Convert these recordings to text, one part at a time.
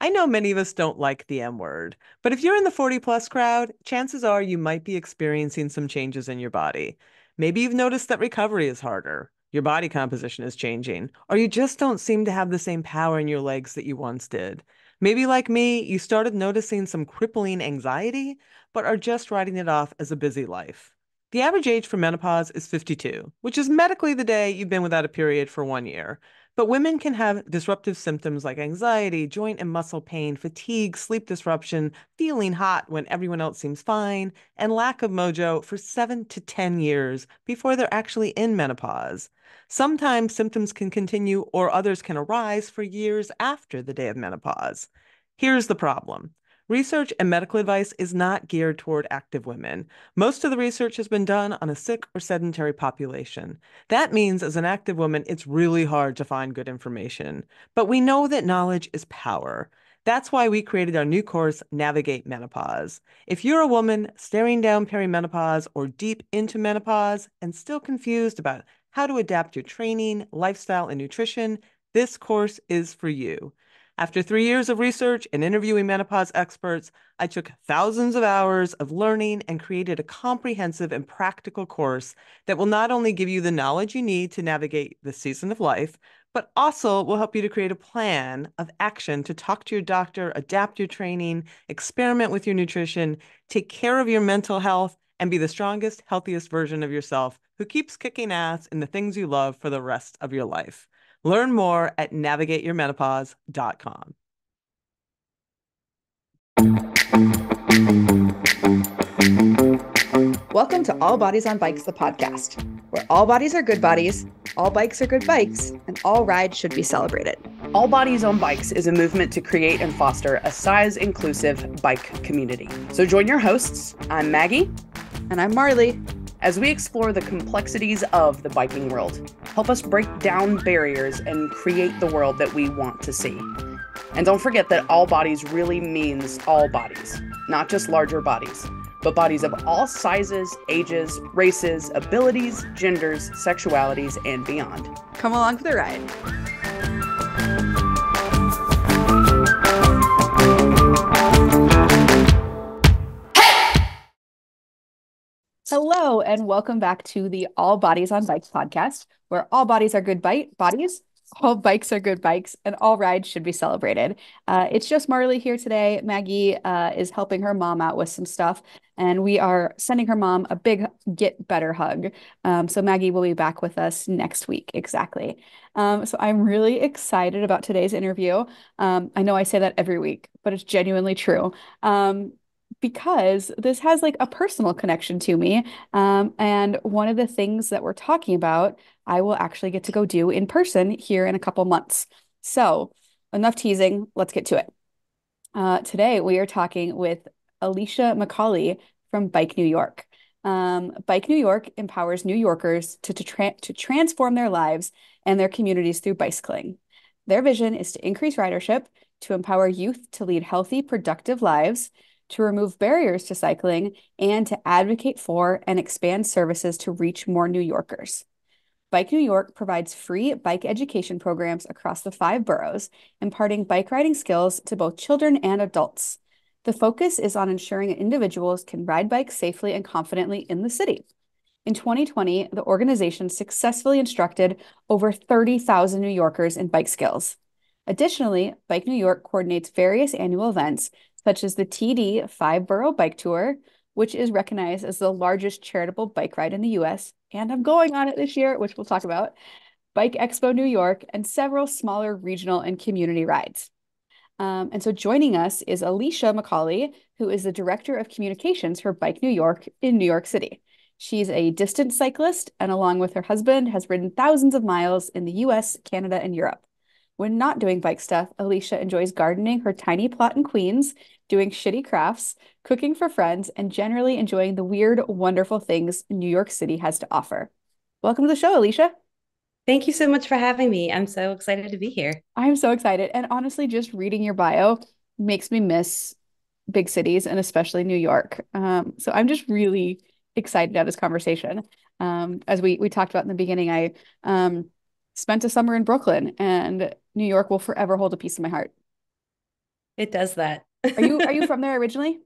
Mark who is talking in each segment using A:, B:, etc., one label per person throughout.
A: I know many of us don't like the M word, but if you're in the 40 plus crowd, chances are you might be experiencing some changes in your body. Maybe you've noticed that recovery is harder, your body composition is changing, or you just don't seem to have the same power in your legs that you once did. Maybe, like me, you started noticing some crippling anxiety, but are just writing it off as a busy life. The average age for menopause is 52, which is medically the day you've been without a period for 1 year. But women can have disruptive symptoms like anxiety, joint and muscle pain, fatigue, sleep disruption, feeling hot when everyone else seems fine, and lack of mojo for 7 to 10 years before they're actually in menopause. Sometimes symptoms can continue or others can arise for years after the day of menopause. Here's the problem. Research and medical advice is not geared toward active women. Most of the research has been done on a sick or sedentary population. That means as an active woman, it's really hard to find good information. But we know that knowledge is power. That's why we created our new course, Navigate Menopause. If you're a woman staring down perimenopause or deep into menopause and still confused about how to adapt your training, lifestyle, and nutrition, this course is for you. After 3 years of research and interviewing menopause experts, I took thousands of hours of learning and created a comprehensive and practical course that will not only give you the knowledge you need to navigate the season of life, but also will help you to create a plan of action to talk to your doctor, adapt your training, experiment with your nutrition, take care of your mental health, and be the strongest, healthiest version of yourself who keeps kicking ass in the things you love for the rest of your life. Learn more at navigateyourmenopause.com.
B: Welcome to All Bodies on Bikes, the podcast, where all bodies are good bodies, all bikes are good bikes, and all rides should be celebrated.
C: All Bodies on Bikes is a movement to create and foster a size-inclusive bike community. So join your hosts, I'm Maggie.
B: And I'm Marley.
C: As we explore the complexities of the biking world, help us break down barriers and create the world that we want to see. And don't forget that all bodies really means all bodies, not just larger bodies, but bodies of all sizes, ages, races, abilities, genders, sexualities, and beyond.
B: Come along for the ride. Hello, and welcome back to the All Bodies on Bikes podcast, where all bodies are good bodies, all bikes are good bikes, and all rides should be celebrated. It's just Marley here today. Maggie is helping her mom out with some stuff, and we are sending her mom a big get better hug. So Maggie will be back with us next week, exactly. So I'm really excited about today's interview. I know I say that every week, but it's genuinely true. Because this has like a personal connection to me. And one of the things that we're talking about, I will actually get to go do in person here in a couple months. So enough teasing, let's get to it. Today we are talking with Alicia McCauley from Bike New York. Bike New York empowers New Yorkers to transform their lives and their communities through bicycling. Their vision is to increase ridership, to empower youth to lead healthy, productive lives, to remove barriers to cycling, and to advocate for and expand services to reach more New Yorkers. Bike New York provides free bike education programs across the 5 boroughs, imparting bike riding skills to both children and adults. The focus is on ensuring individuals can ride bikes safely and confidently in the city. In 2020, the organization successfully instructed over 30,000 New Yorkers in bike skills. Additionally, Bike New York coordinates various annual events such as the TD 5-Borough Bike Tour, which is recognized as the largest charitable bike ride in the US, and I'm going on it this year, which we'll talk about, Bike Expo New York, and several smaller regional and community rides. And so joining us is Alicia McCauley, who is the Director of Communications for Bike New York in New York City. She's a distance cyclist, and along with her husband, has ridden thousands of miles in the US, Canada, and Europe. When not doing bike stuff, Alicia enjoys gardening her tiny plot in Queens, doing shitty crafts, cooking for friends, and generally enjoying the weird, wonderful things New York City has to offer. Welcome to the show, Alicia.
D: Thank you so much for having me. I'm so excited to be here.
B: I'm so excited. And honestly, just reading your bio makes me miss big cities and especially New York. So I'm just really excited to have this conversation. As we talked about in the beginning, I spent a summer in Brooklyn, and New York will forever hold a piece of my heart.
D: It does that.
B: Are you from there originally?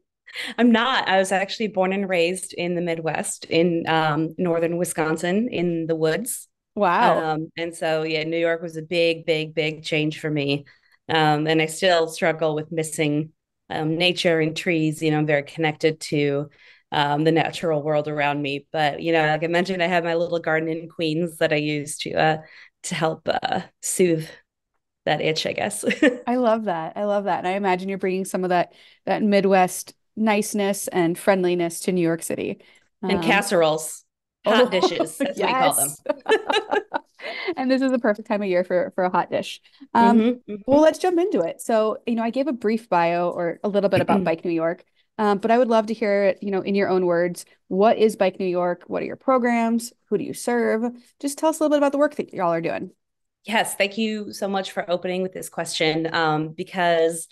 D: I'm not. I was actually born and raised in the Midwest in northern Wisconsin in the woods.
B: Wow.
D: And so, yeah, New York was a big, big, big change for me. And I still struggle with missing nature and trees. I'm very connected to the natural world around me. But, like I mentioned, I have my little garden in Queens that I use to help soothe that itch, I guess.
B: I love that. I love that. And I imagine you're bringing some of that Midwest niceness and friendliness to New York City.
D: And
B: Um,
D: casseroles, hot
B: oh,
D: dishes, as we call them.
B: yes. And this is the perfect time of year for a hot dish.
D: Hmm.
B: Well, let's jump into it. So, I gave a brief bio or a little bit about Bike New York, but I would love to hear it, in your own words. What is Bike New York? What are your programs? Who do you serve? Just tell us a little bit about the work that y'all are doing.
D: Yes, thank you so much for opening with this question, because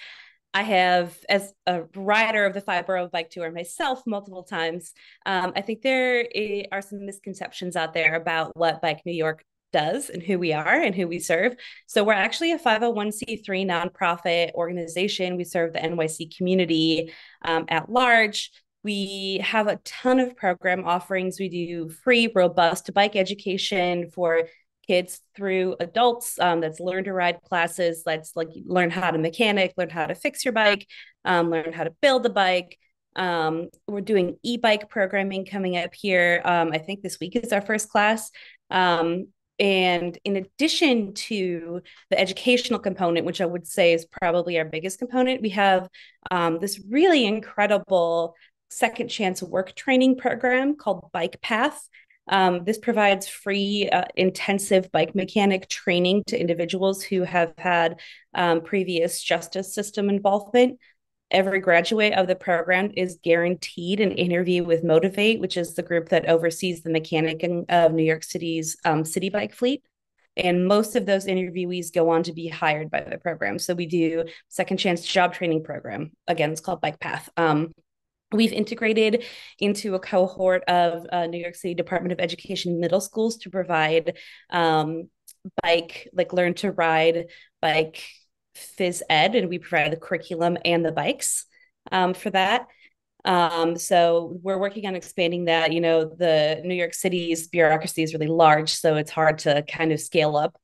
D: I have, as a rider of the Five Borough Bike Tour myself multiple times, I think there are some misconceptions out there about what Bike New York does and who we are and who we serve. So we're actually a 501(c)(3) nonprofit organization. We serve the NYC community at large. We have a ton of program offerings. We do free, robust bike education for kids through adults. That's learn to ride classes. Let's like learn how to mechanic, learn how to fix your bike, learn how to build a bike. We're doing e-bike programming coming up here. I think this week is our first class. And in addition to the educational component, which I would say is probably our biggest component, we have this really incredible second chance work training program called Bike Path. This provides free, intensive bike mechanic training to individuals who have had previous justice system involvement. Every graduate of the program is guaranteed an interview with Motivate, which is the group that oversees the mechanicing of New York City's city bike fleet. And most of those interviewees go on to be hired by the program. So we do second chance job training program. Again, it's called Bike Path. We've integrated into a cohort of New York City Department of Education middle schools to provide bike, like learn to ride bike phys ed, and we provide the curriculum and the bikes for that. So we're working on expanding that. The New York City's bureaucracy is really large, so it's hard to kind of scale up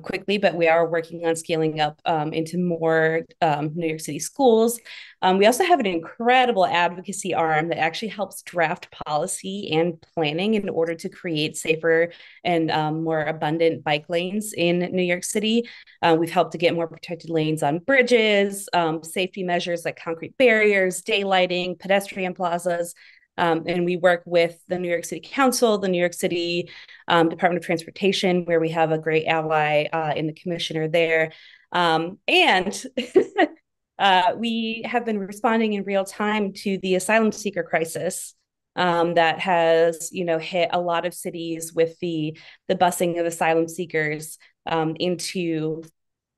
D: quickly, but we are working on scaling up into more New York City schools. We also have an incredible advocacy arm that actually helps draft policy and planning in order to create safer and more abundant bike lanes in New York City. We've helped to get more protected lanes on bridges, safety measures like concrete barriers, daylighting, pedestrian plazas. And we work with the New York City Council, the New York City Department of Transportation, where we have a great ally in the commissioner there. And we have been responding in real time to the asylum seeker crisis that has, hit a lot of cities with the busing of asylum seekers into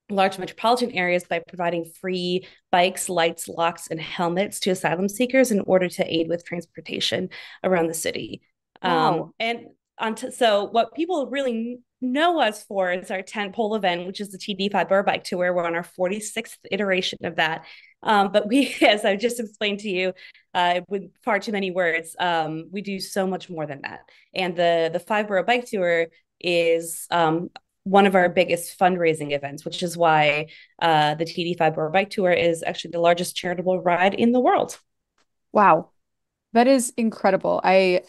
D: large metropolitan areas by providing free bikes, lights, locks, and helmets to asylum seekers in order to aid with transportation around the city.
B: Wow.
D: So what people really know us for is our tentpole event, which is the TD5 Borough Bike Tour. We're on our 46th iteration of that. But we, as I just explained to you, with far too many words, we do so much more than that. And the Five Borough Bike Tour is one of our biggest fundraising events, which is why the TD5 Borough Bike Tour is actually the largest charitable ride in the world.
B: Wow. That is incredible. I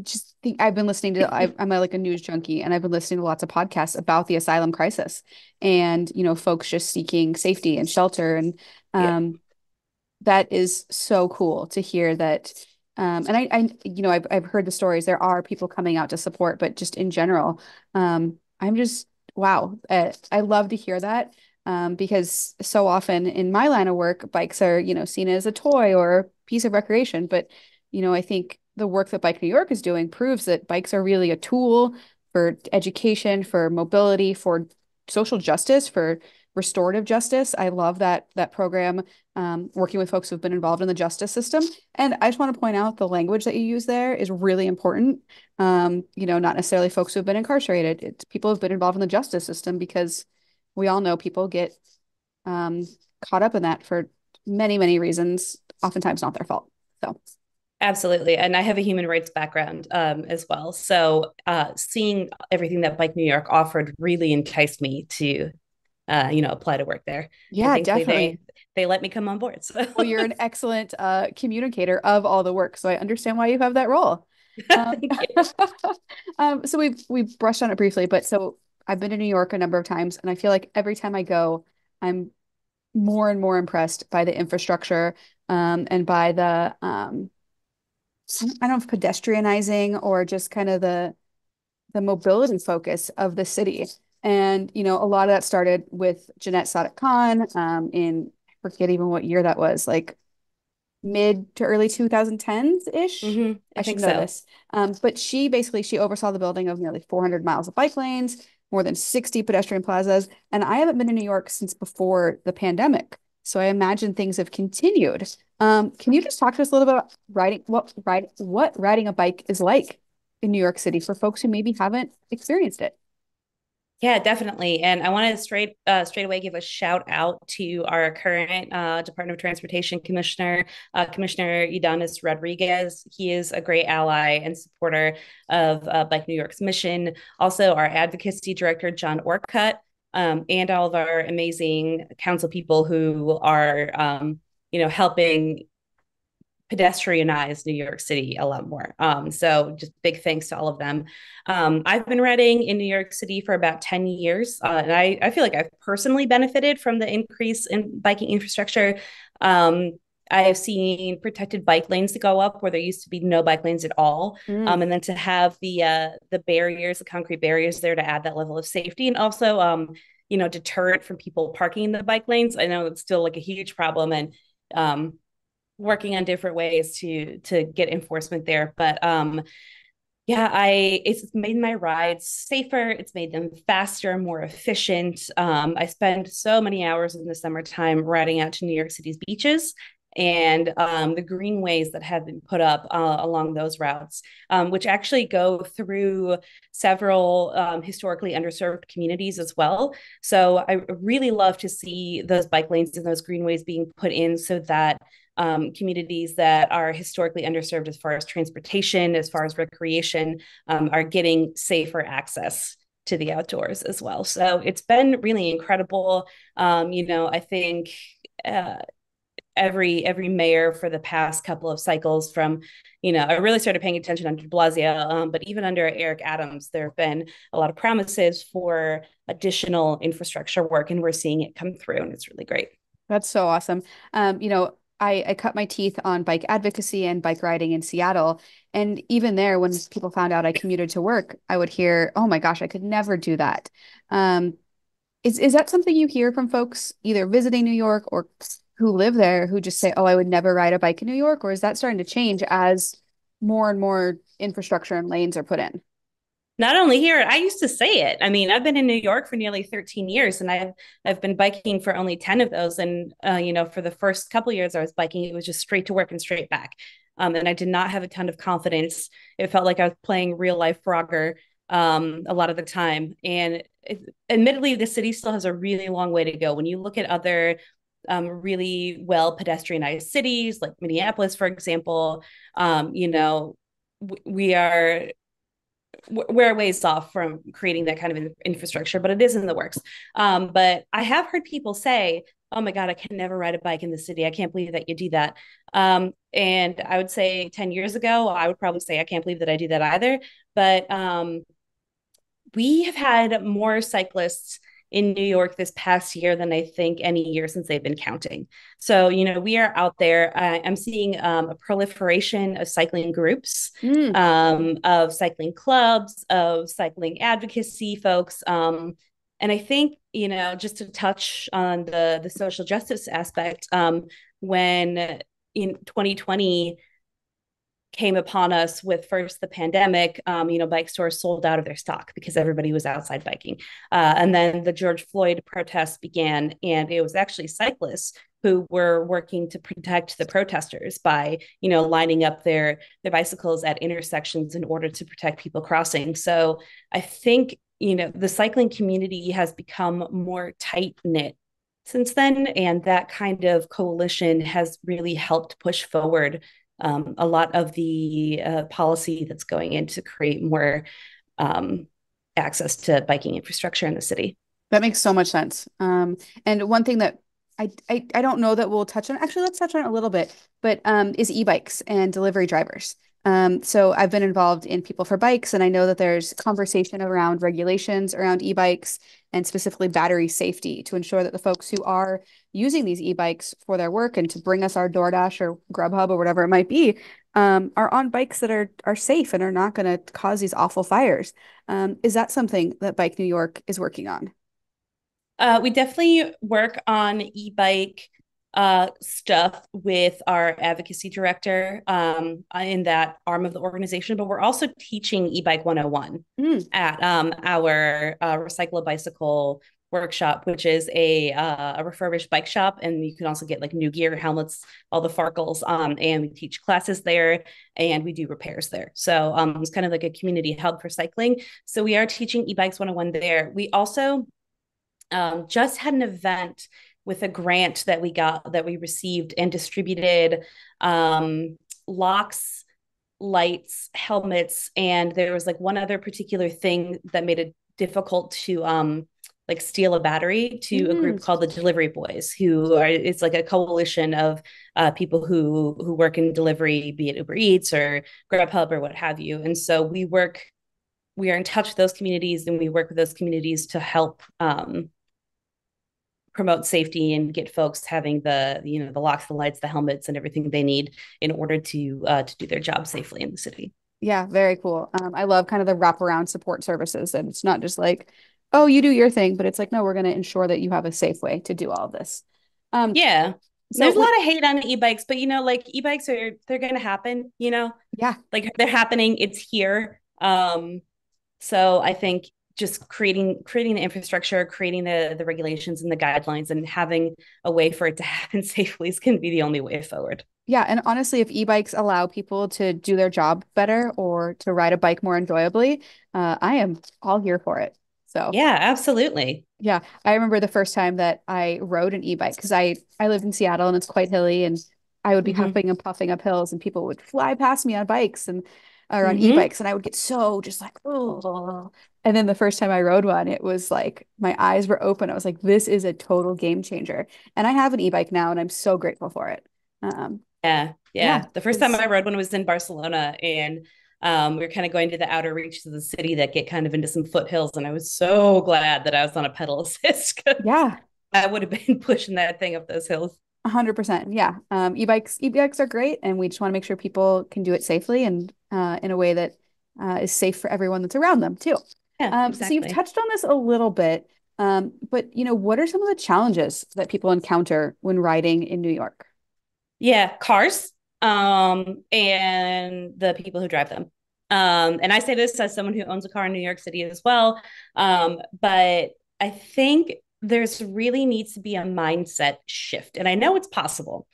B: just think I've been listening to I'm like a news junkie, and I've been listening to lots of podcasts about the asylum crisis and folks just seeking safety and shelter, and
D: Yeah.
B: that is so cool to hear that. And I've heard the stories. There are people coming out to support, but just in general, I'm just wow. I love to hear that. Because so often in my line of work, bikes are, seen as a toy or a piece of recreation. But, I think the work that Bike New York is doing proves that bikes are really a tool for education, for mobility, for social justice, for restorative justice. I love that program, working with folks who've been involved in the justice system. And I just want to point out the language that you use there is really important. Not necessarily folks who've been incarcerated. It's people who've been involved in the justice system, because we all know people get caught up in that for many, many reasons, oftentimes not their fault. So
D: Absolutely. And I have a human rights background as well. So seeing everything that Bike New York offered really enticed me to, apply to work there. And
B: yeah,
D: thankfully
B: definitely.
D: they let me come on board. So
B: Well, you're an excellent communicator of all the work, so I understand why you have that role. Um,
D: thank you.
B: so we've brushed on it briefly, but so I've been to New York a number of times, and I feel like every time I go, I'm more and more impressed by the infrastructure and by the I don't know if pedestrianizing or just kind of the mobility focus of the city. And a lot of that started with Jeanette Sadik Khan in I forget even what year that was, like mid to early 2010s ish.
D: I
B: I should
D: think
B: know
D: so.
B: this. But she oversaw the building of nearly 400 miles of bike lanes, more than 60 pedestrian plazas. And I haven't been to New York since before the pandemic. So I imagine things have continued. Can you just talk to us a little bit about what riding a bike is like in New York City for folks who maybe haven't experienced it?
D: Yeah, definitely. And I want to straight away give a shout out to our current Department of Transportation Commissioner, Commissioner Ydanis Rodriguez. He is a great ally and supporter of Bike New York's mission. Also, our advocacy director, John Orcutt, and all of our amazing council people who are, helping pedestrianize New York City a lot more. So just big thanks to all of them. I've been riding in New York City for about 10 years, and I feel like I've personally benefited from the increase in biking infrastructure. I have seen protected bike lanes to go up where there used to be no bike lanes at all,
B: Mm.
D: and then to have the barriers, the concrete barriers there to add that level of safety, and also deter it from people parking in the bike lanes. I know it's still like a huge problem, and working on different ways to get enforcement there. But yeah, it's made my rides safer. It's made them faster, more efficient. I spend so many hours in the summertime riding out to New York City's beaches and the greenways that have been put up along those routes, which actually go through several historically underserved communities as well. So I really love to see those bike lanes and those greenways being put in so that communities that are historically underserved as far as transportation, as far as recreation, are getting safer access to the outdoors as well. So it's been really incredible. I think every mayor for the past couple of cycles from, I really started paying attention under de Blasio, but even under Eric Adams, there have been a lot of promises for additional infrastructure work, and we're seeing it come through, and it's really great.
B: That's so awesome. I cut my teeth on bike advocacy and bike riding in Seattle. And even there, when people found out I commuted to work, I would hear, oh my gosh, I could never do that. Um, is that something you hear from folks either visiting New York or who live there who just say, oh, I would never ride a bike in New York? Or is that starting to change as more and more infrastructure and lanes are put in?
D: Not only here, I used to say it. I mean, I've been in New York for nearly 13 years, and I've been biking for only 10 of those. And for the first couple of years I was biking, it was just straight to work and straight back. And I did not have a ton of confidence. It felt like I was playing real life Frogger a lot of the time. And admittedly, the city still has a really long way to go. When you look at other really well pedestrianized cities like Minneapolis, for example, we are we're a ways off from creating that kind of infrastructure, but it is in the works. But I have heard people say, oh my God, I can never ride a bike in the city. I can't believe that you do that. And I would say 10 years ago, I would probably say, I can't believe that I do that either. But we have had more cyclists in New York this past year than I think any year since they've been counting. So, we are out there. I'm seeing a proliferation of cycling groups,
B: Mm.
D: of cycling clubs, of cycling advocacy folks. And I think, just to touch on the social justice aspect, when in 2020, came upon us with first the pandemic, bike stores sold out of their stock because everybody was outside biking. And then the George Floyd protests began, and it was actually cyclists who were working to protect the protesters by, lining up their bicycles at intersections in order to protect people crossing. So I think, the cycling community has become more tight knit since then. And that kind of coalition has really helped push forward a lot of the policy that's going in to create more access to biking infrastructure in the city.
B: That makes so much sense. And one thing that I don't know that we'll touch on, actually, let's touch on it a little bit, but is e-bikes and delivery drivers. So I've been involved in People for Bikes, and I know that there's conversation around regulations around e-bikes and specifically battery safety to ensure that the folks who are using these e-bikes for their work and to bring us our DoorDash or Grubhub or whatever it might be, are on bikes that are safe and are not going to cause these awful fires. Is that something that Bike New York is working on?
D: We definitely work on e-bike stuff with our advocacy director in that arm of the organization, but we're also teaching e-bike 101 at our Recycle a Bicycle workshop, which is a refurbished bike shop, and you can also get like new gear, helmets, all the farkles, and we teach classes there and we do repairs there. So it's kind of like a community hub for cycling. So we are teaching e-bikes 101 there. We also just had an event with a grant that we received and distributed locks, lights, helmets, and there was like one other particular thing that made it difficult to like steal a battery to a group called the Delivery Boys, it's like a coalition of people who work in delivery, be it Uber Eats or Grubhub or what have you. And so we are in touch with those communities, and we work with those communities to help promote safety and get folks having the locks, the lights, the helmets, and everything they need in order to do their job safely in the city.
B: Yeah, very cool. I love kind of the wraparound support services, and it's not just like, oh, you do your thing, but it's like, no, we're going to ensure that you have a safe way to do all of this.
D: Yeah.
B: So
D: There's a lot of hate on e-bikes, but like e-bikes they're going to happen,
B: yeah,
D: like they're happening. It's here. So I think just creating the infrastructure, creating the regulations and the guidelines, and having a way for it to happen safely is going to be the only way forward.
B: yeah, and honestly, if e-bikes allow people to do their job better or to ride a bike more enjoyably, I am all here for it. So
D: Yeah, absolutely.
B: yeah, I remember the first time that I rode an e-bike because I lived in Seattle and it's quite hilly, and I would be
D: Mm-hmm.
B: huffing and puffing up hills, and people would fly past me on bikes and or on
D: Mm-hmm.
B: e-bikes, and I would get so just like, oh. And then the first time I rode one, it was like my eyes were open. I was like, this is a total game changer. And I have an e-bike now, and I'm so grateful for it. Um,
D: Yeah,
B: yeah,
D: yeah. The first time I rode one was in Barcelona, and we were kind of going to the outer reaches of the city that get kind of into some foothills, and I was so glad that I was on a pedal assist.
B: yeah,
D: I would have been pushing that thing up those hills.
B: 100%. Yeah. E-bikes are great, and we just want to make sure people can do it safely and in a way that is safe for everyone that's around them too.
D: Yeah,
B: So you've
D: exactly.
B: touched on this a little bit, but what are some of the challenges that people encounter when riding in New York?
D: Yeah, cars, and the people who drive them. And I say this as someone who owns a car in New York City as well. But I think there's really needs to be a mindset shift, and I know it's possible.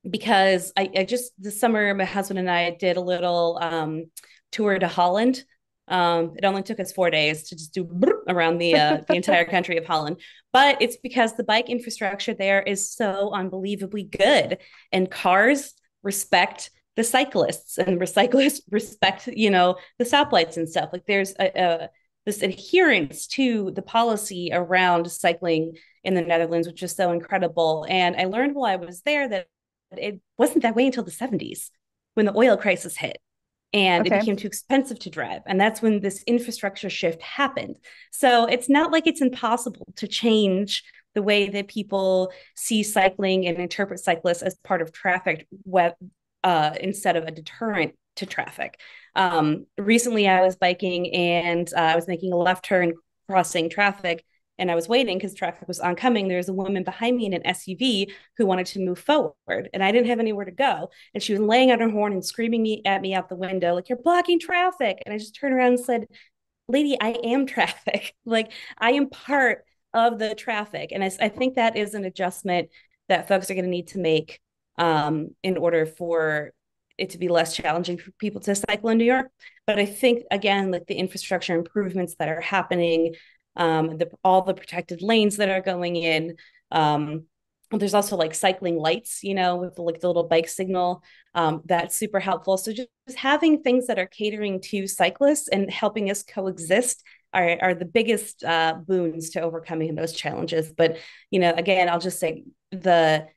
D: Because I just this summer, my husband and I did a little tour to Holland. It only took us 4 days to just do around the entire country of Holland, but it's because the bike infrastructure there is so unbelievably good, and cars respect the cyclists, and cyclists respect the stoplights and stuff. Like there's this adherence to the policy around cycling in the Netherlands, which is so incredible. And I learned while I was there that it wasn't that way until the 70s when the oil crisis hit and it
B: Okay.
D: became too expensive to drive. And that's when this infrastructure shift happened. So it's not like it's impossible to change the way that people see cycling and interpret cyclists as part of traffic instead of a deterrent to traffic. Recently, I was biking and I was making a left turn crossing traffic, and I was waiting because traffic was oncoming. There was a woman behind me in an SUV who wanted to move forward, and I didn't have anywhere to go. And she was laying on her horn and screaming at me out the window, like, "You're blocking traffic." And I just turned around and said, "Lady, I am traffic. Like, I am part of the traffic." And I think that is an adjustment that folks are going to need to make in order for it to be less challenging for people to cycle in New York. But I think, again, like the infrastructure improvements that are happening all the protected lanes that are going in. There's also like cycling lights, with the little bike signal. That's super helpful. So just having things that are catering to cyclists and helping us coexist are the biggest boons to overcoming those challenges. But, again, I'll just say the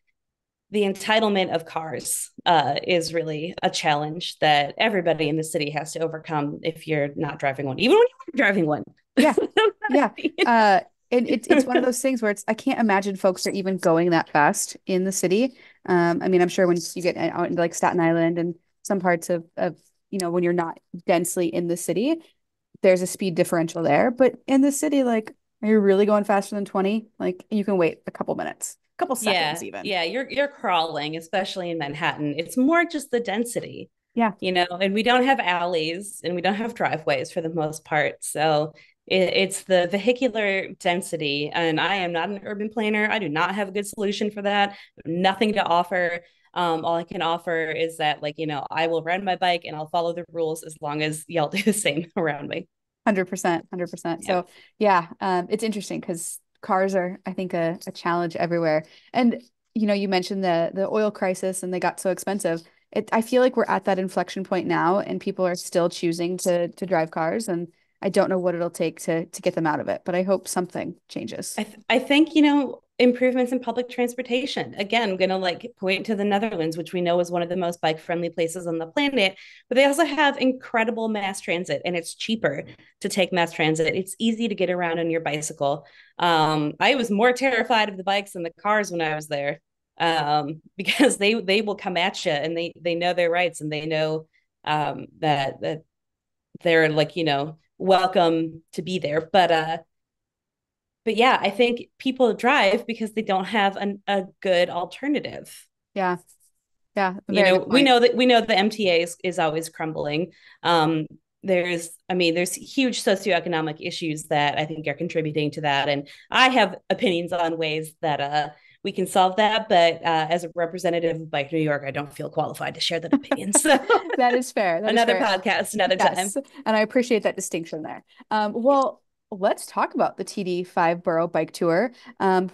D: entitlement of cars is really a challenge that everybody in the city has to overcome if you're not driving one, even when you're driving one.
B: Yeah. Yeah. And it's one of those things where I can't imagine folks are even going that fast in the city. I mean, I'm sure when you get out into like Staten Island and some parts of when you're not densely in the city, there's a speed differential there. But in the city, like, are you really going faster than 20? Like, you can wait a couple minutes, a couple seconds even.
D: Yeah, you're crawling, especially in Manhattan. It's more just the density.
B: Yeah.
D: And we don't have alleys and we don't have driveways for the most part. So it's the vehicular density. And I am not an urban planner. I do not have a good solution for that. Nothing to offer. All I can offer is that, I will ride my bike and I'll follow the rules as long as y'all do the same around me.
B: 100%. 100%.
D: Yeah.
B: So yeah, it's interesting because cars are, I think, a challenge everywhere. And, you mentioned the oil crisis and they got so expensive. I feel like we're at that inflection point now and people are still choosing to drive cars. And I don't know what it'll take to get them out of it, but I hope something changes.
D: I think, improvements in public transportation. Again, I'm going to point to the Netherlands, which we know is one of the most bike friendly places on the planet, but they also have incredible mass transit and it's cheaper to take mass transit. It's easy to get around on your bicycle. I was more terrified of the bikes than the cars when I was there, because they will come at you and they know their rights and they know that they're welcome to be there. But yeah, I think people drive because they don't have a good alternative.
B: Yeah. Yeah.
D: We know the MTA is always crumbling. There's huge socioeconomic issues that I think are contributing to that. And I have opinions on ways that we can solve that. But as a representative of Bike New York, I don't feel qualified to share that opinion. So
B: that is fair.
D: Another podcast, another time.
B: And I appreciate that distinction there. Well, let's talk about the TD5 Borough Bike Tour,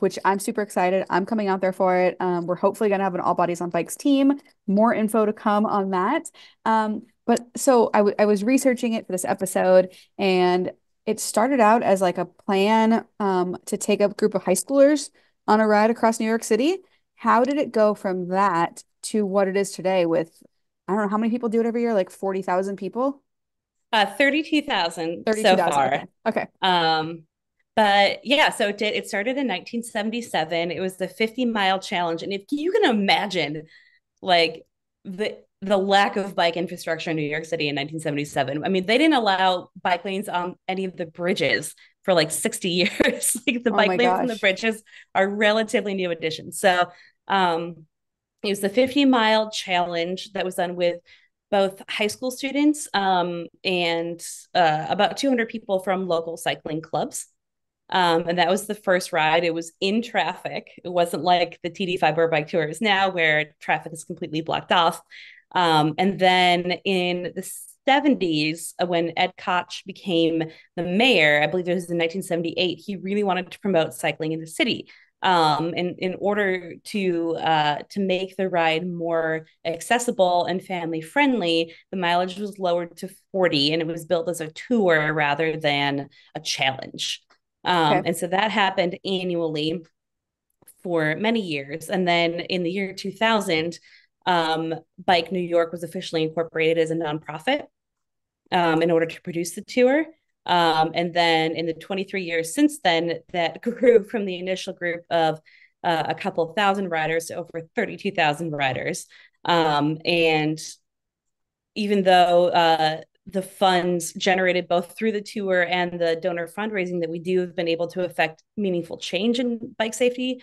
B: which I'm super excited. I'm coming out there for it. We're hopefully going to have an All Bodies on Bikes team. More info to come on that. But so I was researching it for this episode, and it started out as like a plan to take a group of high schoolers on a ride across New York City. How did it go from that to what it is today with, I don't know, how many people do it every year? Like 40,000 people?
D: 32,000 so far.
B: Okay.
D: But yeah, so it started in 1977. It was the 50-mile challenge. And if you can imagine the lack of bike infrastructure in New York City in 1977. I mean, they didn't allow bike lanes on any of the bridges for 60 years. The bike lanes and the bridges are relatively new additions. So it was the 50-mile challenge that was done with both high school students and about 200 people from local cycling clubs. And that was the first ride. It was in traffic. It wasn't like the TD5 Borough Bike Tour is now, where traffic is completely blocked off. And then in the 70s, when Ed Koch became the mayor, I believe it was in 1978, he really wanted to promote cycling in the city. And in order to make the ride more accessible and family friendly, the mileage was lowered to 40, and it was built as a tour rather than a challenge. And so that happened annually for many years. And then in the year 2000, Bike New York was officially incorporated as a nonprofit in order to produce the tour. And then in the 23 years since then, that grew from the initial group of a couple thousand riders to over 32,000 riders. And even though the funds generated both through the tour and the donor fundraising that we do have been able to affect meaningful change in bike safety,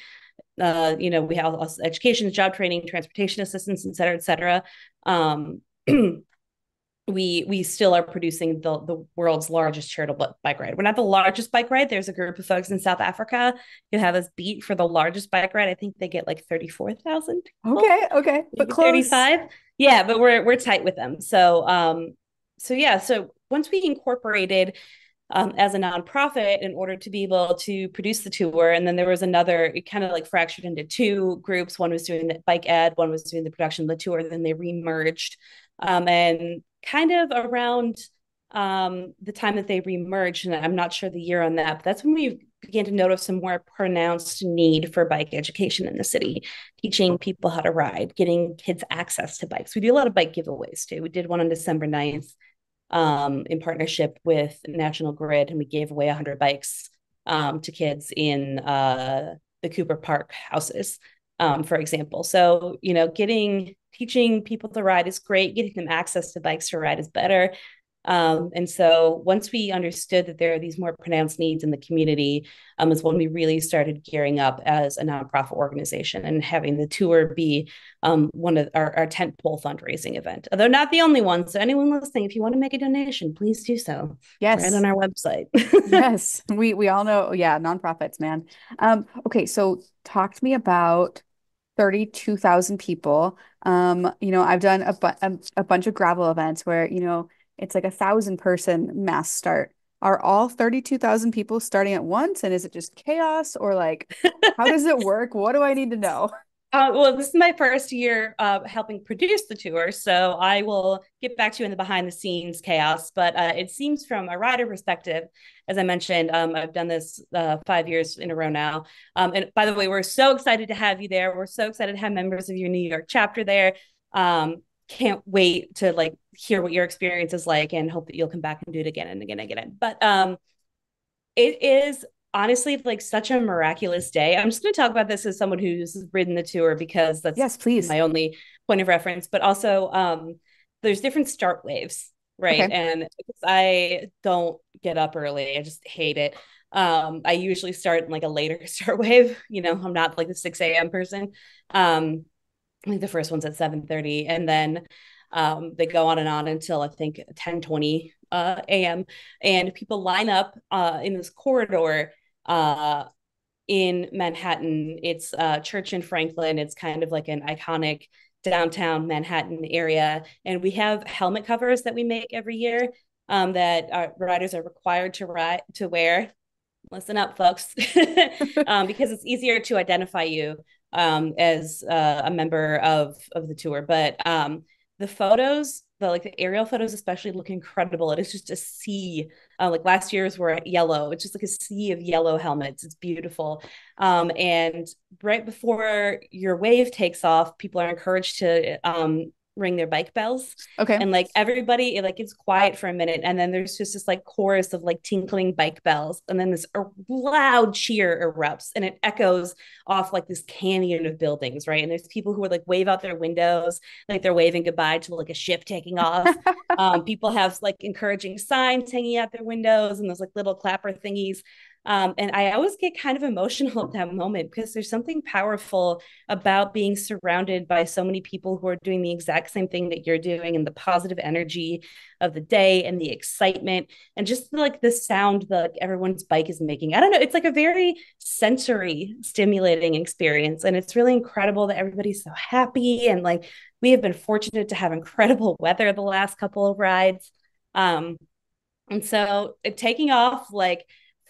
D: we have education, job training, transportation assistance, et cetera, et cetera. We still are producing the world's largest charitable bike ride. We're not the largest bike ride. There's a group of folks in South Africa who have us beat for the largest bike ride. I think they get 34,000.
B: Okay, but close.
D: 35. Yeah, but we're tight with them. So yeah. So once we incorporated as a nonprofit in order to be able to produce the tour. And then there was another, it kind of like fractured into two groups. One was doing the bike ed, one was doing the production of the tour. Then they remerged. And kind of around the time that they remerged, and I'm not sure the year on that, but that's when we began to notice some more pronounced need for bike education in the city, teaching people how to ride, getting kids access to bikes. We do a lot of bike giveaways too. We did one on December 9th in partnership with National Grid, and we gave away 100 bikes to kids in the Cooper Park houses, for example. So, teaching people to ride is great. Getting them access to bikes to ride is better. And so once we understood that there are these more pronounced needs in the community, is when we really started gearing up as a nonprofit organization and having the tour be one of our tentpole fundraising event. Although not the only one. So anyone listening, if you want to make a donation, please do so.
B: Yes.
D: Right on our website.
B: Yes. We all know, yeah, nonprofits, man. Okay, so talk to me about 32,000 people. I've done a bunch of gravel events where, it's like 1,000-person mass start. Are all 32,000 people starting at once? And is it just chaos, or like, how does it work? What do I need to know?
D: Well, this is my first year helping produce the tour, so I will get back to you in the behind the scenes chaos. But it seems from a rider perspective, as I mentioned, I've done this 5 years in a row now. And by the way, we're so excited to have you there. We're so excited to have members of your New York chapter there. Can't wait to like hear what your experience is like, and hope that you'll come back and do it again and again and again. But it is honestly like such a miraculous day. I'm just going to talk about this as someone who's ridden the tour, because that's
B: Yes, please.
D: my only point of reference. But also, there's different start waves, right?
B: Okay.
D: And I don't get up early, I just hate it. I usually start in like a later start wave. I'm not like the 6 a.m. person. I think the first one's at 7:30, and then they go on and on until I think 10:20 a.m. And people line up in this corridor in Manhattan. It's Church and Franklin. It's kind of like an iconic downtown Manhattan area. And we have helmet covers that we make every year that our riders are required to wear. Listen up, folks, because it's easier to identify you as a member of the tour. But the photos, the aerial photos especially, look incredible. It is just a sea. Like last year's were yellow. It's just like a sea of yellow helmets. It's beautiful. And right before your wave takes off, people are encouraged to ring their bike bells.
B: Okay.
D: And like everybody, like it's quiet for a minute, and then there's just this like chorus of like tinkling bike bells, and then this loud cheer erupts, and it echoes off like this canyon of buildings, right? And there's people who are like wave out their windows, like they're waving goodbye to like a ship taking off. People have like encouraging signs hanging out their windows, and those like little clapper thingies. And I always get kind of emotional at that moment, because there's something powerful about being surrounded by so many people who are doing the exact same thing that you're doing, and the positive energy of the day and the excitement and just like the sound that like, everyone's bike is making. I don't know. It's like a very sensory stimulating experience. And it's really incredible that everybody's so happy. And like, we have been fortunate to have incredible weather the last couple of rides. And so taking off, like,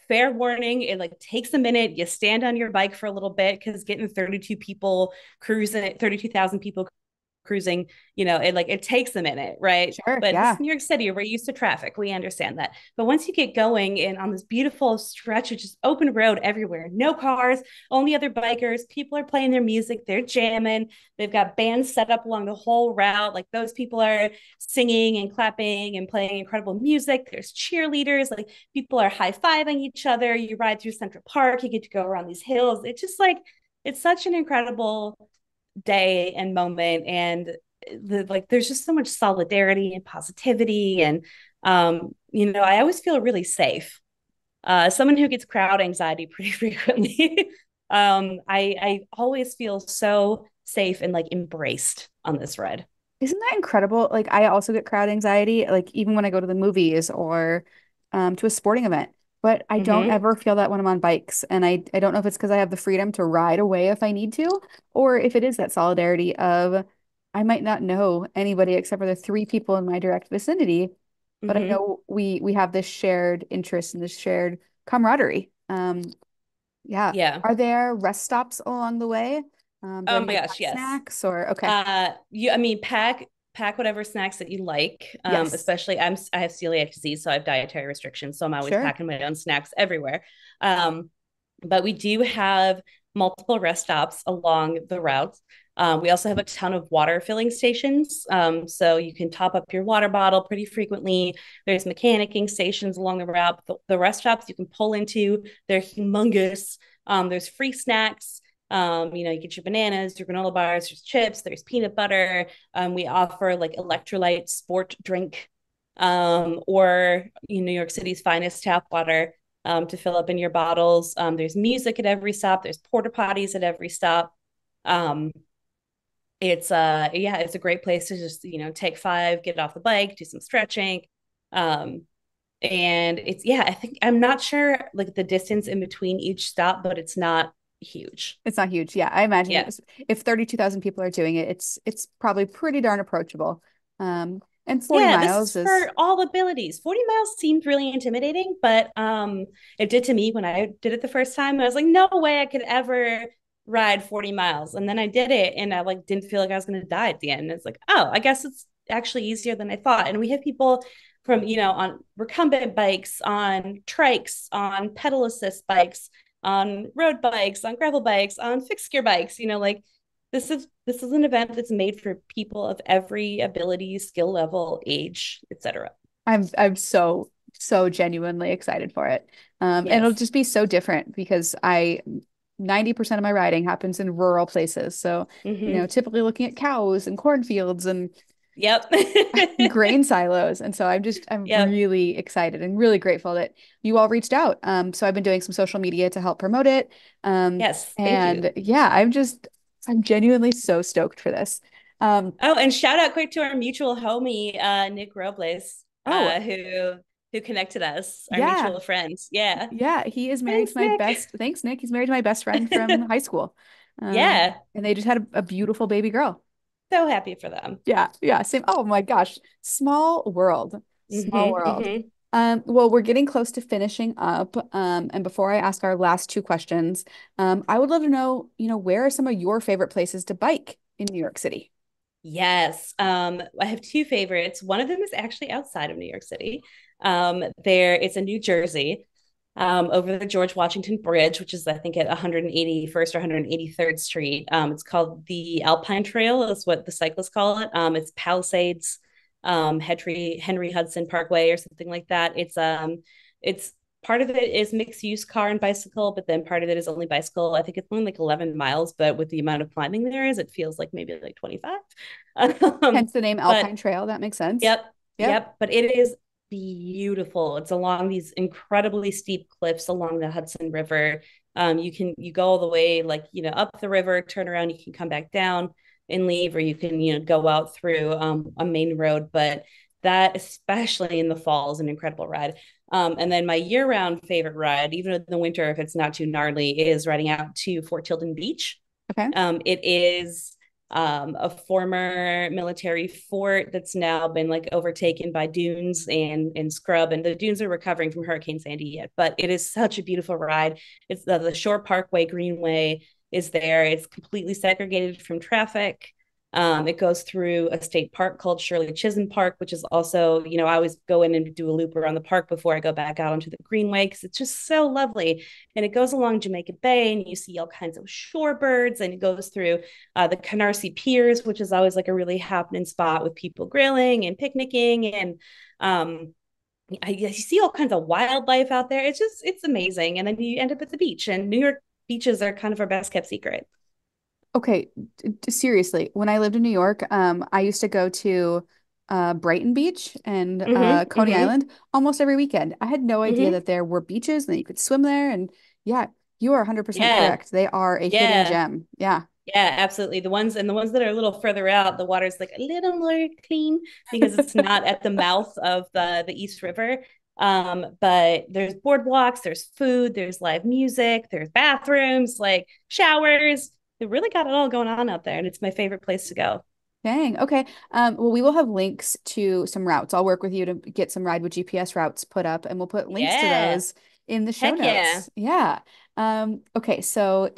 D: fair warning, it like takes a minute. You stand on your bike for a little bit, because getting 32 people cruising, 32,000 people cruising, it takes a minute, right?
B: Sure,
D: But
B: yeah.
D: this is New York City. We're used to traffic. We understand that. But once you get going and on this beautiful stretch of just open road everywhere, no cars, only other bikers, people are playing their music, they're jamming. They've got bands set up along the whole route. Like those people are singing and clapping and playing incredible music. There's cheerleaders, like people are high-fiving each other. You ride through Central Park, you get to go around these hills. It's just like, it's such an incredible day and moment, and there's just so much solidarity and positivity, and I always feel really safe. Someone who gets crowd anxiety pretty frequently, I always feel so safe and like embraced on this ride.
B: Isn't that incredible? Like, I also get crowd anxiety, like even when I go to the movies or to a sporting event. But I don't
D: Mm-hmm.
B: ever feel that when I'm on bikes. And I don't know if it's because I have the freedom to ride away if I need to, or if it is that solidarity of I might not know anybody except for the three people in my direct vicinity. but I
D: Hmm.
B: know we have this shared interest and this shared camaraderie. Yeah.
D: Yeah.
B: Are there rest stops along the way? Do I
D: Oh
B: need
D: my
B: to buy
D: gosh, yes.
B: snacks or okay?
D: I mean, pack whatever snacks that you like.
B: Yes.
D: Especially I have celiac disease, so I have dietary restrictions, so I'm always
B: Sure.
D: packing my own snacks everywhere. Um, but we do have multiple rest stops along the route. We also have a ton of water filling stations, so you can top up your water bottle pretty frequently. There's mechanicking stations along the route. The rest stops you can pull into, they're humongous. There's free snacks. You get your bananas, your granola bars, there's chips, there's peanut butter. We offer like electrolyte sport drink, or New York City's finest tap water, to fill up in your bottles. There's music at every stop. There's porta potties at every stop. Um, it's a great place to just take five, get off the bike, do some stretching. Um, and I think I'm not sure like the distance in between each stop, but it's not huge.
B: It's not huge. Yeah, I imagine
D: Yeah.
B: if 32,000 people are doing it, it's probably pretty darn approachable. And 40
D: Yeah, this
B: miles
D: is
B: is
D: for all abilities. 40 miles seemed really intimidating, but it did to me when I did it the first time. I was like, no way I could ever ride 40 miles. And then I did it and I like didn't feel like I was gonna die at the end. It's like, oh, I guess it's actually easier than I thought. And we have people from, on recumbent bikes, on trikes, on pedal assist bikes, on road bikes, on gravel bikes, on fixed gear bikes, like this is an event that's made for people of every ability, skill level, age, etc.
B: I'm so genuinely excited for it. And it'll
D: Yes.
B: just be so different because I 90% of my riding happens in rural places. So,
D: Mm-hmm.
B: typically looking at cows and cornfields and
D: Yep.
B: grain silos. And so I'm
D: Yep.
B: really excited and really grateful that you all reached out. So I've been doing some social media to help promote it.
D: Yes. Thank you.
B: And yeah, I'm genuinely so stoked for this. Um,
D: Oh, and shout out quick to our mutual homie, Nick Robles,
B: oh,
D: who connected us, our
B: yeah.
D: mutual friends. Yeah.
B: Yeah, he is married to
D: Thanks,
B: my
D: Nick.
B: best. Thanks, Nick. He's married to my best friend from high school.
D: Yeah.
B: And they just had a beautiful baby girl.
D: So happy for them.
B: Yeah, yeah, same. Oh my gosh. Small world. Small
D: Mm-hmm.
B: world.
D: Mm-hmm.
B: Well, we're getting close to finishing up. And before I ask our last two questions, I would love to know, where are some of your favorite places to bike in New York City?
D: Yes. I have two favorites. One of them is actually outside of New York City. It's in New Jersey, over the George Washington Bridge, which is I think at 181st or 183rd Street. It's called the Alpine Trail, is what the cyclists call it. It's Palisades, Henry Hudson Parkway, or something like that. It's part of it is mixed use car and bicycle, but then part of it is only bicycle. I think it's only like 11 miles, but with the amount of climbing there is, it feels like maybe like 25.
B: Hence the name
D: But
B: Alpine Trail. That makes sense.
D: yep,
B: Yep.
D: yep. But it is beautiful. It's along these incredibly steep cliffs along the Hudson River. You go all the way like up the river, turn around, you can come back down and leave, or you can go out through a main road. But that, especially in the fall, is an incredible ride. And then my year-round favorite ride, even in the winter if it's not too gnarly, is riding out to Fort Tilden Beach.
B: Okay.
D: It is a former military fort that's now been like overtaken by dunes and scrub, and the dunes are recovering from Hurricane Sandy yet. But it is such a beautiful ride. It's the Shore Parkway Greenway is there. It's completely segregated from traffic. It goes through a state park called Shirley Chisholm Park, which is also, I always go in and do a loop around the park before I go back out onto the Greenway because it's just so lovely. And it goes along Jamaica Bay and you see all kinds of shorebirds, and it goes through the Canarsie Piers, which is always like a really happening spot with people grilling and picnicking. And you see all kinds of wildlife out there. It's amazing. And then you end up at the beach, and New York beaches are kind of our best kept secret.
B: Okay, seriously, when I lived in New York, I used to go to Brighton Beach and
D: Mm-hmm,
B: Coney
D: mm-hmm,
B: Island almost every weekend. I had no idea
D: mm-hmm.
B: that there were beaches and that you could swim there. And yeah, you are 100%
D: Yeah,
B: correct. They are a hidden
D: yeah.
B: gem. Yeah.
D: Yeah, absolutely. The ones that are a little further out, the water's like a little more clean because it's not at the mouth of the East River. But there's boardwalks, there's food, there's live music, there's bathrooms, like showers. They really got it all going on out there, and it's my favorite place to go.
B: Dang. Okay. Well, we will have links to some routes. I'll work with you to get some Ride with GPS routes put up, and we'll put links to
D: Yeah.
B: those in the show
D: Heck yeah.
B: notes. Yeah. Okay. So,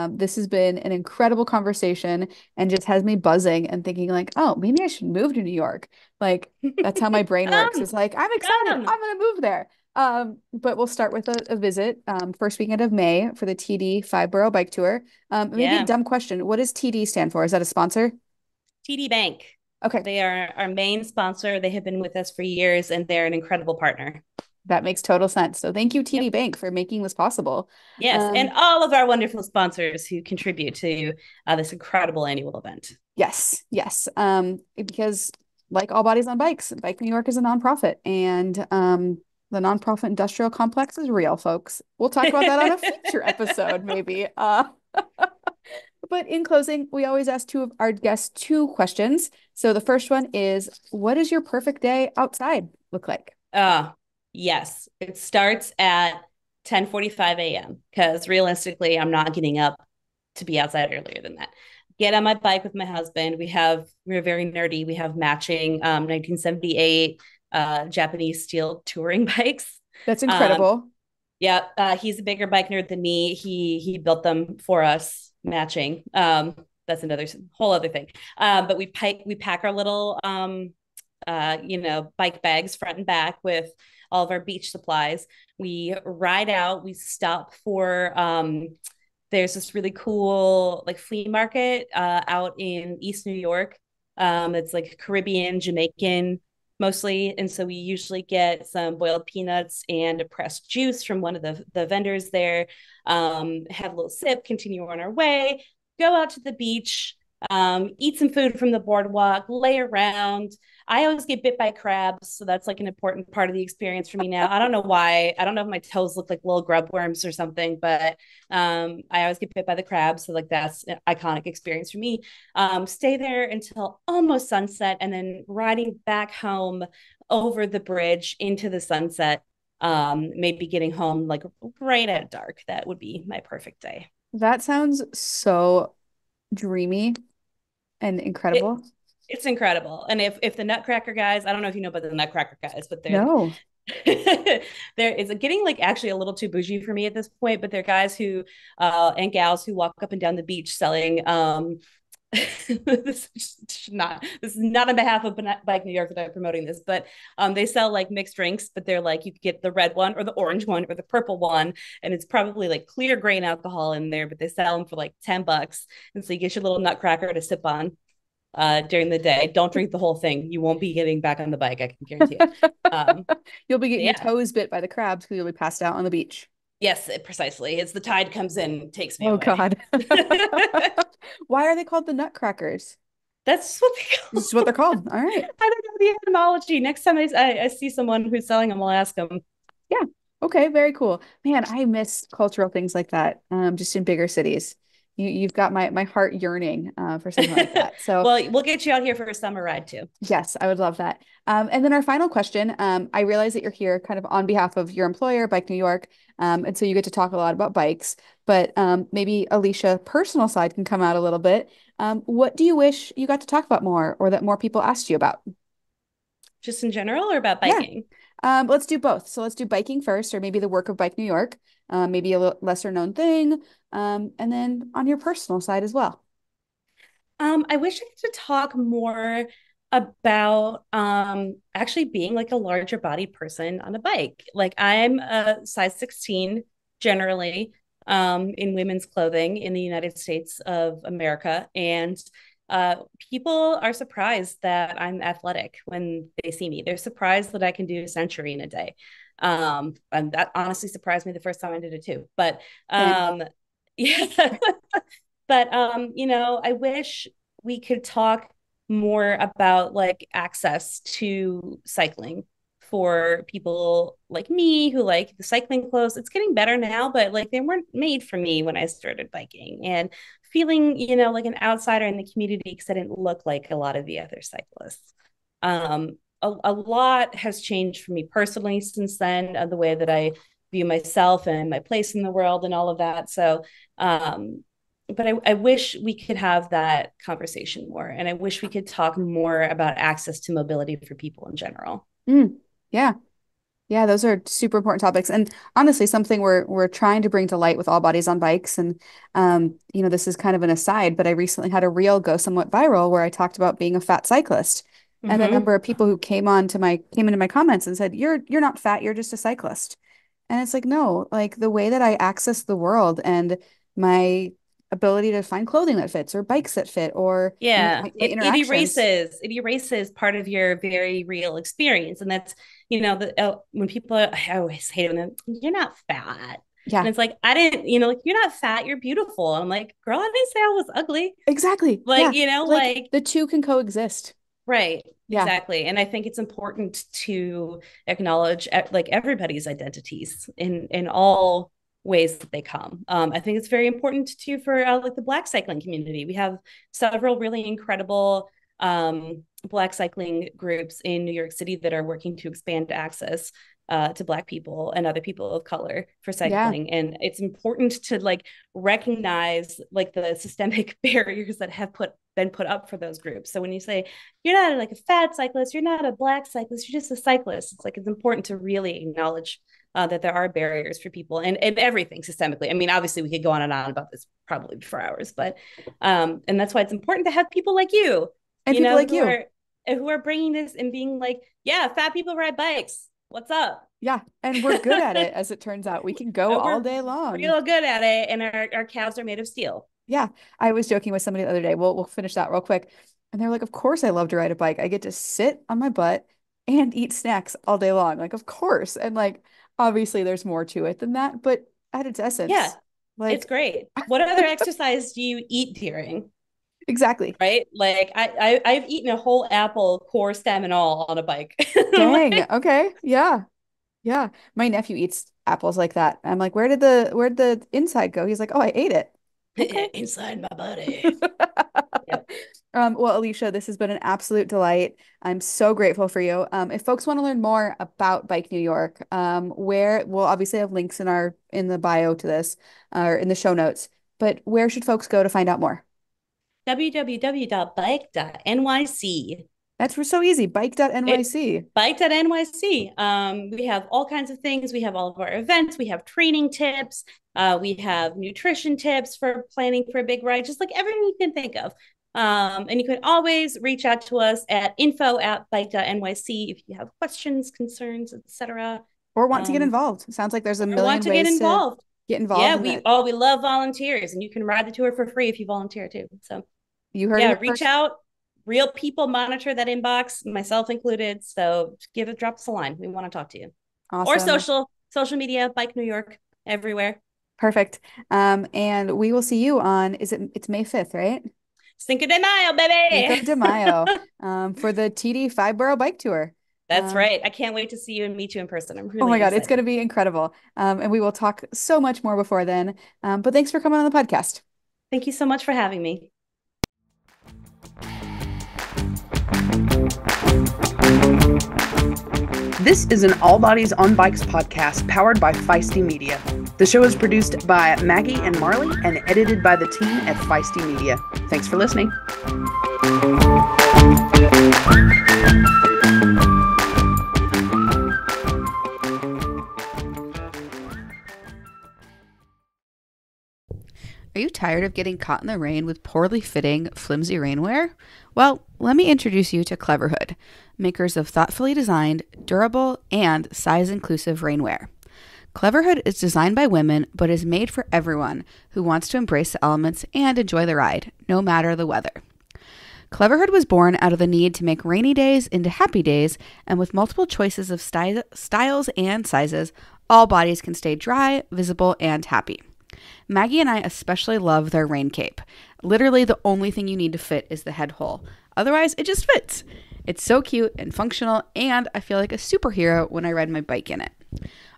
B: this has been an incredible conversation and just has me buzzing and thinking like, oh, maybe I should move to New York. Like that's how my brain works.
D: Come,
B: It's like, I'm excited.
D: come.
B: I'm gonna move there. But we'll start with a visit, first weekend of May for the TD five borough bike tour. Maybe a
D: Yeah.
B: dumb question. What does TD stand for? Is that a sponsor?
D: TD Bank.
B: Okay.
D: They are our main sponsor. They have been with us for years and they're an incredible partner.
B: That makes total sense. So thank you, TD
D: Yep.
B: Bank, for making this possible.
D: Yes. And
B: Um,
D: all of our wonderful sponsors who contribute to this incredible annual event.
B: yes, yes. Because like all bodies on bikes, Bike New York is a nonprofit, and the nonprofit industrial complex is real, folks. We'll talk about that on a future episode, maybe. But in closing, we always ask two of our guests two questions. So the first one is, what does your perfect day outside look like?
D: uh, yes. It starts at 10:45 a.m. because realistically, I'm not getting up to be outside earlier than that. Get on my bike with my husband. We're very nerdy. We have matching 1978 Japanese steel touring bikes.
B: That's
D: Um,
B: incredible.
D: yeah, he's a bigger bike nerd than me. He built them for us matching. That's another whole other thing. But we pack our little bike bags front and back with all of our beach supplies. We ride out. We stop for there's this really cool like flea market out in East New York. It's like Caribbean, Jamaican mostly. And so we usually get some boiled peanuts and a pressed juice from one of the vendors there, have a little sip, continue on our way, go out to the beach, eat some food from the boardwalk, lay around. I always get bit by crabs, so that's like an important part of the experience for me now. I don't know why. I don't know if my toes look like little grub worms or something, but I always get bit by the crabs, so like that's an iconic experience for me. Stay there until almost sunset, and then riding back home over the bridge into the sunset. Maybe getting home like right at dark. That would be my perfect day.
B: That sounds so dreamy and
D: It,
B: incredible.
D: it's incredible. And if the Nutcracker guys, I don't know if you know about the Nutcracker guys, but they're
B: No.
D: there is getting like actually a little too bougie for me at this point, but they're guys who and gals who walk up and down the beach selling this is not on behalf of Bike New York that I'm promoting this, but they sell like mixed drinks, but they're like you could get the red one or the orange one or the purple one, and it's probably like clear grain alcohol in there, but they sell them for like $10, and so you get your little Nutcracker to sip on during the day. Don't drink the whole thing. You won't be getting back on the bike. I can guarantee it.
B: You'll be getting your
D: Yeah.
B: toes bit by the crabs because you'll be passed out on the beach.
D: Yes, precisely. It's the tide comes in and takes me
B: Oh
D: away.
B: God. Why are they called the Nutcrackers?
D: That's what they
B: This
D: call.
B: is what they're called. All right.
D: I don't know the etymology. Next time I see someone who's selling them, I'll ask them.
B: Yeah. Okay. Very cool. Man, I miss cultural things like that. Just in bigger cities. You've got my heart yearning for something like that. So
D: Well, we'll get you out here for a summer ride too.
B: yes, I would love that. And then our final question. I realize that you're here kind of on behalf of your employer, Bike New York. And so you get to talk a lot about bikes, but maybe Alicia, personal side can come out a little bit. What do you wish you got to talk about more or that more people asked you about?
D: Just in general or about
B: Yeah.
D: biking?
B: Let's do both. So let's do biking first, or maybe the work of Bike New York, maybe a little lesser known thing, and then on your personal side as well.
D: I wish I could talk more about actually being like a larger body person on a bike. Like I'm a size 16 generally in women's clothing in the United States of America. And people are surprised that I'm athletic when they see me. They're surprised that I can do a century in a day. And that honestly surprised me the first time I did it too. But
B: Same.
D: yeah. But I wish we could talk more about like access to cycling for people like me who like the cycling clothes. It's getting better now, but like they weren't made for me when I started biking, and feeling, like an outsider in the community because I didn't look like a lot of the other cyclists. A lot has changed for me personally since then, the way that I view myself and my place in the world and all of that. So I wish we could have that conversation more. And I wish we could talk more about access to mobility for people in general.
B: Yeah. Yeah, those are super important topics. And honestly, something we're trying to bring to light with all bodies on bikes. And this is kind of an aside, but I recently had a reel go somewhat viral where I talked about being a fat cyclist. And the number of people who came into my comments and said, You're not fat, you're just a cyclist. And it's like, no, like the way that I access the world and my ability to find clothing that fits or bikes that fit or
D: Yeah,
B: my
D: it
B: interactions.
D: erases part of your very real experience. And that's, when people, I always hate it when you're not fat.
B: Yeah,
D: And it's like, I didn't, like, you're not fat, you're beautiful. And I'm like, girl, I didn't say I was ugly.
B: exactly.
D: Like,
B: Yeah. Like
D: like,
B: the two can coexist.
D: right.
B: Yeah.
D: Exactly. And I think it's important to acknowledge like everybody's identities in all ways that they come. I think it's very important too for like the Black cycling community. We have several really incredible Black cycling groups in New York City that are working to expand access to Black people and other people of color for
B: Yeah.
D: cycling. And it's important to like recognize like the systemic barriers that have been put up for those groups. So when you say you're not like a fat cyclist, you're not a Black cyclist, you're just a cyclist, it's like it's important to really acknowledge that there are barriers for people and everything systemically. I mean, obviously we could go on and on about this probably for hours, but and that's why it's important to have people like you,
B: And people like you
D: who are bringing this and being like, yeah, fat people ride bikes. What's up?
B: Yeah. And we're good at it, as it turns out. We can go all day long.
D: Real good at it. And our calves are made of steel.
B: Yeah. I was joking with somebody the other day. We'll finish that real quick. And they're like, of course I love to ride a bike. I get to sit on my butt and eat snacks all day long. Like, of course. And like, obviously there's more to it than that, but at its essence,
D: yeah,
B: like
D: it's great. What other exercise do you eat during?
B: Exactly.
D: Right? Like I've eaten a whole apple, core, stem, and all on a bike.
B: Dang.
D: Like,
B: Okay. Yeah. Yeah. My nephew eats apples like that. I'm like, where'd the inside go? He's like, oh, I ate it. Okay.
D: inside my body. Yep.
B: Well, Alicia, this has been an absolute delight. I'm so grateful for you. If folks want to learn more about Bike New York, where we'll obviously have links in the bio to this or in the show notes, but where should folks go to find out more?
D: www.bike.nyc.
B: That's so easy. Bike.nyc.
D: Bike.nyc. We have all kinds of things. We have all of our events. We have training tips. We have nutrition tips for planning for a big ride, just like everything you can think of. And you can always reach out to us at info@bike.nyc if you have questions, concerns, etc.
B: Or want to get involved. Sounds like there's a million ways to get involved.
D: Yeah, we love volunteers, and you can ride the tour for free if you volunteer too. So
B: you heard it
D: reach out. Real people monitor that inbox, myself included. So drop us a line. We want to talk to you.
B: Awesome.
D: Or social media, Bike New York, everywhere.
B: Perfect. And we will see you on, it's May 5th, right?
D: Cinco de Mayo, baby.
B: Cinco de Mayo for the TD 5 Borough Bike Tour.
D: That's right. I can't wait to see you and meet you in person. I'm really
B: Oh my God,
D: excited.
B: it's going to be incredible. And we will talk so much more before then. But thanks for coming on the podcast.
D: Thank you so much for having me.
C: This is an All Bodies on Bikes podcast powered by Feisty Media. The show is produced by Maggie and Marley and edited by the team at Feisty Media. Thanks for listening.
B: Are you tired of getting caught in the rain with poorly fitting, flimsy rainwear? Well, let me introduce you to Cleverhood, makers of thoughtfully designed, durable, and size-inclusive rainwear. Cleverhood is designed by women, but is made for everyone who wants to embrace the elements and enjoy the ride, no matter the weather. Cleverhood was born out of the need to make rainy days into happy days, and with multiple choices of styles and sizes, all bodies can stay dry, visible, and happy. Maggie and I especially love their rain cape. Literally, the only thing you need to fit is the head hole. Otherwise, it just fits. It's so cute and functional, and I feel like a superhero when I ride my bike in it.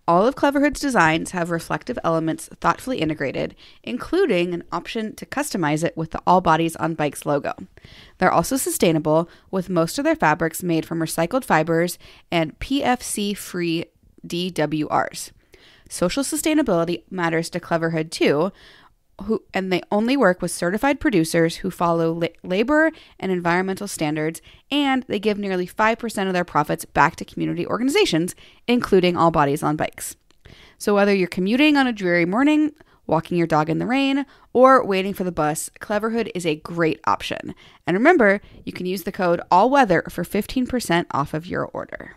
B: All of Cleverhood's designs have reflective elements thoughtfully integrated, including an option to customize it with the All Bodies on Bikes logo. They're also sustainable, with most of their fabrics made from recycled fibers and PFC-free DWRs. Social sustainability matters to Cleverhood too. they only work with certified producers who follow labor and environmental standards, and they give nearly 5% of their profits back to community organizations, including All Bodies on Bikes. So whether you're commuting on a dreary morning, walking your dog in the rain, or waiting for the bus, Cleverhood is a great option. And remember, you can use the code ALLWEATHER for 15% off of your order.